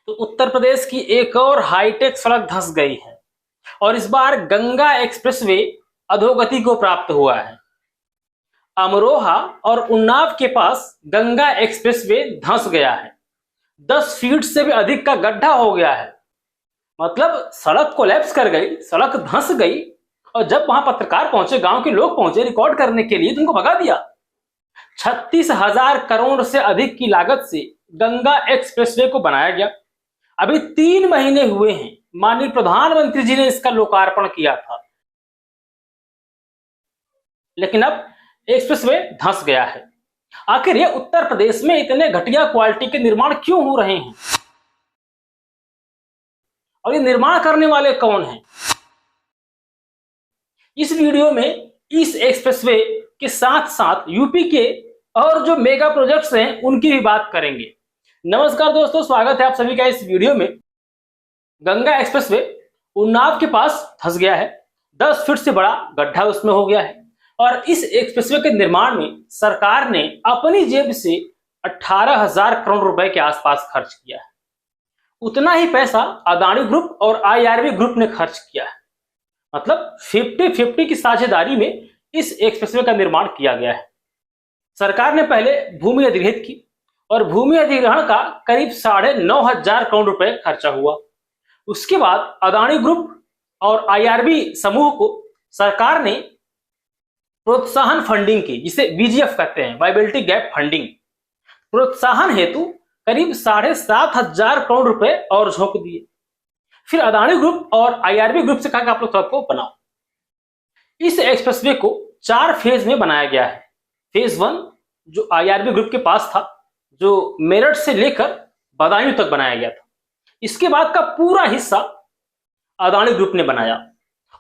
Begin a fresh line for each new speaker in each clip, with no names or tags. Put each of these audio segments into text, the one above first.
तो उत्तर प्रदेश की एक और हाईटेक सड़क धंस गई है और इस बार गंगा एक्सप्रेसवे अधोगति को प्राप्त हुआ है। अमरोहा और उन्नाव के पास गंगा एक्सप्रेसवे धंस गया है। 10 फीट से भी अधिक का गड्ढा हो गया है। मतलब सड़क कोलैप्स कर गई, सड़क धंस गई और जब वहां पत्रकार पहुंचे, गांव के लोग पहुंचे रिकॉर्ड करने के लिए, तो उनको भगा दिया। 36,000 करोड़ से अधिक की लागत से गंगा एक्सप्रेसवे को बनाया गया। अभी 3 महीने हुए हैं, माननीय प्रधानमंत्री जी ने इसका लोकार्पण किया था, लेकिन अब एक्सप्रेसवे धंस गया है। आखिर ये उत्तर प्रदेश में इतने घटिया क्वालिटी के निर्माण क्यों हो रहे हैं और ये निर्माण करने वाले कौन हैं? इस वीडियो में इस एक्सप्रेसवे के साथ साथ यूपी के और जो मेगा प्रोजेक्ट्स हैं उनकी भी बात करेंगे। नमस्कार दोस्तों, स्वागत है आप सभी का इस वीडियो में। गंगा एक्सप्रेसवे उन्नाव के पास धंस गया है। 10 फीट से बड़ा गड्ढा उसमें हो गया है और इस एक्सप्रेसवे के निर्माण में सरकार ने अपनी जेब से 18,000 करोड़ रुपए के आसपास खर्च किया है। उतना ही पैसा अदानी ग्रुप और आईआरबी ग्रुप ने खर्च किया है। मतलब 50-50 की साझेदारी में इस एक्सप्रेसवे का निर्माण किया गया है। सरकार ने पहले भूमि अधिग्रहित की और भूमि अधिग्रहण का करीब 9,500 करोड़ रुपए खर्चा हुआ। उसके बाद अदानी ग्रुप और आईआरबी समूह को सरकार ने प्रोत्साहन फंडिंग की, जिसे बीजीएफ कहते हैं, वायबिलिटी गैप फंडिंग, प्रोत्साहन हेतु करीब 7,500 करोड़ रुपए और झोंक दिए। फिर अदानी ग्रुप और आईआरबी ग्रुप से कहा कि आप लोग सड़क को बनाओ। इस एक्सप्रेसवे को 4 फेज में बनाया गया है। फेज 1 जो आईआरबी ग्रुप के पास था, जो मेरठ से लेकर बदायूं तक बनाया गया था। इसके बाद का पूरा हिस्सा अदानी ग्रुप ने बनाया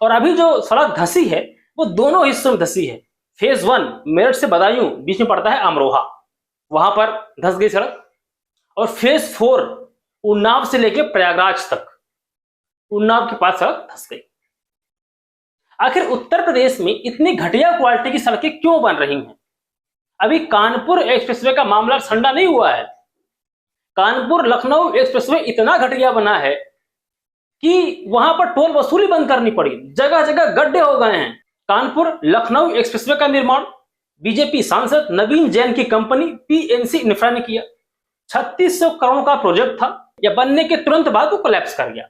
और अभी जो सड़क धंसी है वो दोनों हिस्सों में धंसी है। फेज 1 मेरठ से बदायूं, बीच में पड़ता है अमरोहा, वहां पर धंस गई सड़क। और फेज 4 उन्नाव से लेकर प्रयागराज तक, उन्नाव के पास सड़क धंस गई। आखिर उत्तर प्रदेश में इतनी घटिया क्वालिटी की सड़कें क्यों बन रही हैं? अभी कानपुर एक्सप्रेसवे का मामला ठंडा नहीं हुआ है। कानपुर लखनऊ एक्सप्रेसवे इतना घटिया बना है कि वहां पर टोल वसूली बंद करनी पड़ी। जगह जगह गड्ढे हो गए हैं। कानपुर लखनऊ एक्सप्रेसवे का निर्माण बीजेपी सांसद नवीन जैन की कंपनी पीएनसी इंफ्रा ने किया। 3600 करोड़ का प्रोजेक्ट था। यह बनने के तुरंत बाद वो कोलैप्स कर गया।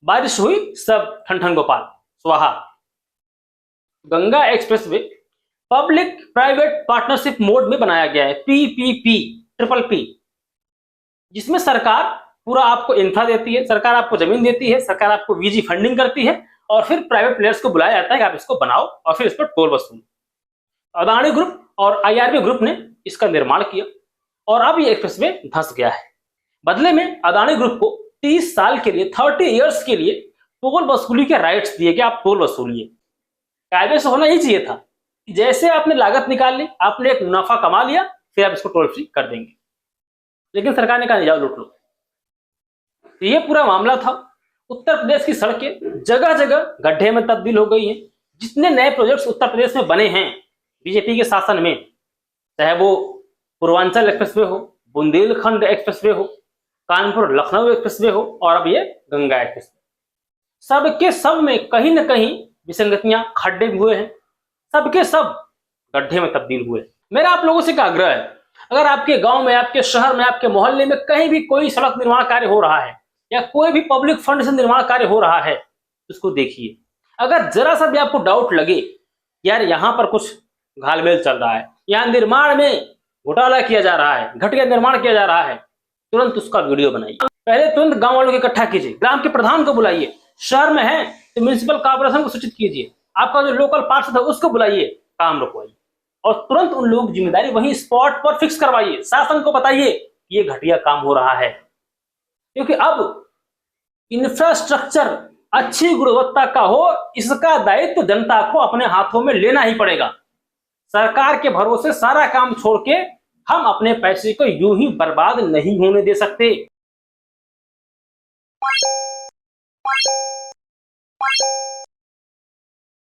बारिश हुई, सब ठन गोपाल स्वाहा। Ganga expressway public private partnership mode में बनाया गया है, पीपीपी, ट्रिपल पी, जिसमें सरकार पूरा आपको इंफ्रा देती है, सरकार आपको जमीन देती है, सरकार आपको वीजी फंडिंग करती है और फिर प्राइवेट प्लेयर्स को बुलाया जाता है कि आप इसको बनाओ और फिर इस पर टोल वसूल। अदानी ग्रुप और आईआरबी ग्रुप ने इसका निर्माण किया और अब ये एक्सप्रेसवे धंस गया है। बदले में अदानी ग्रुप को 30 साल के लिए, 30 ईयर्स के लिए टोल वसूली के राइट्स दिए कि आप टोल वसूलिए। कायदे से होना ही चाहिए था। जैसे आपने लागत निकाल ली, आपने एक मुनाफा कमा लिया, फिर आप इसको टोल फ्री कर देंगे। लेकिन सरकार ने कहा नहीं, जाओ लूट लो। तो ये पूरा मामला था। उत्तर प्रदेश की सड़कें जगह जगह गड्ढे में तब्दील हो गई हैं। जितने नए प्रोजेक्ट्स उत्तर प्रदेश में बने हैं बीजेपी के शासन में, चाहे वो पूर्वांचल एक्सप्रेसवे हो, बुंदेलखंड एक्सप्रेसवे हो, कानपुर लखनऊ एक्सप्रेसवे हो और अब ये गंगा एक्सप्रेसवे, सबके सब में कहीं ना कहीं विसंगतियां, खड्डे भी हुए हैं। सबके सब गड्ढे में तब्दील हुए। मेरा आप लोगों से एक आग्रह है, अगर आपके गांव में, आपके शहर में, आपके मोहल्ले में कहीं भी कोई सड़क निर्माण कार्य हो रहा है या कोई भी पब्लिक फंड से निर्माण कार्य हो रहा है, उसको देखिए। अगर जरा सा भी आपको डाउट लगे यार यहाँ पर कुछ घालमेल चल रहा है, यहाँ निर्माण में घोटाला किया जा रहा है, घटिया निर्माण किया जा रहा है, तुरंत उसका वीडियो बनाइए। पहले तुरंत गांव वालों को इकट्ठा कीजिए, ग्राम के प्रधान को बुलाइए, शहर में है तो म्युनिसिपल कॉर्पोरेशन को सूचित कीजिए, आपका जो लोकल पार्षद है उसको बुलाइए, काम रुकवाइए और तुरंत उन लोगों की जिम्मेदारी वहीं स्पॉट पर फिक्स करवाइए। शासन को बताइए कि ये घटिया काम हो रहा है, क्योंकि अब इंफ्रास्ट्रक्चर अच्छी गुणवत्ता का हो, इसका दायित्व जनता को अपने हाथों में लेना ही पड़ेगा। सरकार के भरोसे सारा काम छोड़ के हम अपने पैसे को यूं ही बर्बाद नहीं होने दे सकते।